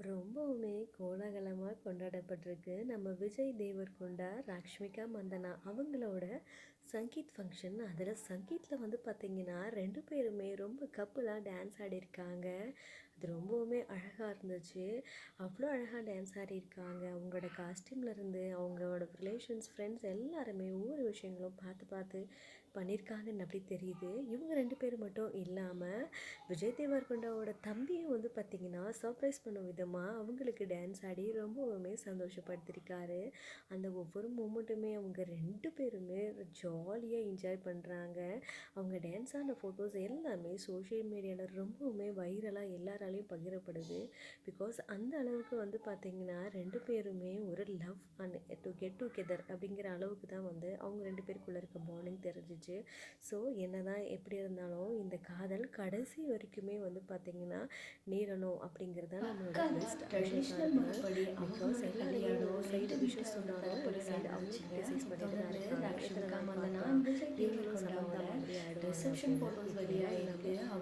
ரொம்பவுமே கோலாகலமா கொண்டாடப்பட்டிருக்கு. நம்ம விஜய் தேவரகொண்டா, ராஷ்மிகா மந்தனா அவங்களோட சங்கீத் ஃபங்க்ஷன். அதில சங்கீத்ல வந்து பார்த்தீங்கன்னா, 2 பேருமே ரொம்ப கப்புலா டான்ஸ் ஆடியிருக்காங்க. அது ரொம்பவுமே அழகா இருந்துச்சு. அவ்வளோ அழகா டான்ஸ் ஆடியிருக்காங்க. அவங்களோட காஸ்டியூம்லேருந்து, அவங்களோட ரிலேஷன்ஸ், ஃப்ரெண்ட்ஸ் எல்லாருமே ஒவ்வொரு விஷயங்களும் பார்த்து பார்த்து பண்ணியிருக்காங்கன்னு அப்படி தெரியுது. இவங்க 2 பேர் மட்டும் இல்லாம, விஜய் தேவரகொண்டாவோட தம்பியும் வந்து பார்த்தீங்கன்னா, சர்ப்ரைஸ் பண்ணும் விதமா அவங்களுக்கு டான்ஸ் ஆடி ரொம்பவுமே சந்தோஷப்படுத்தியிருக்காரு. அந்த ஒவ்வொரு மூமெண்ட்டுமே அவங்க 2 பேருமே ஜாலியா என்ஜாய் பண்றாங்க. அவங்க டான்ஸ் ஆன ஃபோட்டோஸ் எல்லாமே சோஷியல் மீடியால ரொம்பவுமே வைரலா எல்லாராலயும் பகிரப்படுது. பிகாஸ் அந்த அளவுக்கு வந்து பார்த்தீங்கன்னா, 2 பேருமே ஒரு லவ் அண்ட் கெட் டுகெதர் அப்படிங்கிற அளவுக்கு தான் வந்து அவங்க 2 பேருக்குள்ள இருக்க பாண்டிங் தெரிஞ்சுச்சு. ஸோ என்னதான் எப்படி இருந்தாலும் இந்த காதல் கடைசி வரைக்குமே வந்து பார்த்தீங்கன்னா நீரணும் அப்படிங்கிறது தான் நம்மளோட பெஸ்ட் விஷஸாக ட்ரெடிஷ்னல் இருக்கணும். முறைப்படி பிகாஸ் அவங்களோட எல்லாருமே கல்யாணம் ஒரு சைடு 2 விஷஸ் வீட்டாரோட சொன்னாலும் ஒரு தரப்புல சைடு அவங்க நடந்துச்சுங்க. கிரிட்டிசைஸ் பண்ணிட்டு தான் தொடர்ந்து இருக்காங்க. எத்தனை ராஷ்மிகா நாள் மந்தனா பார்க்கலாம் விஜய் இவங்களும் சமந்தா தேவரகொண்டாவோட மாதிரி ஆயிடுவாங்க ரிசப்ஷன் அப்படின்னு ஃபோட்டோஸ் இப்போ வெளியாயிருக்கு. நம்ம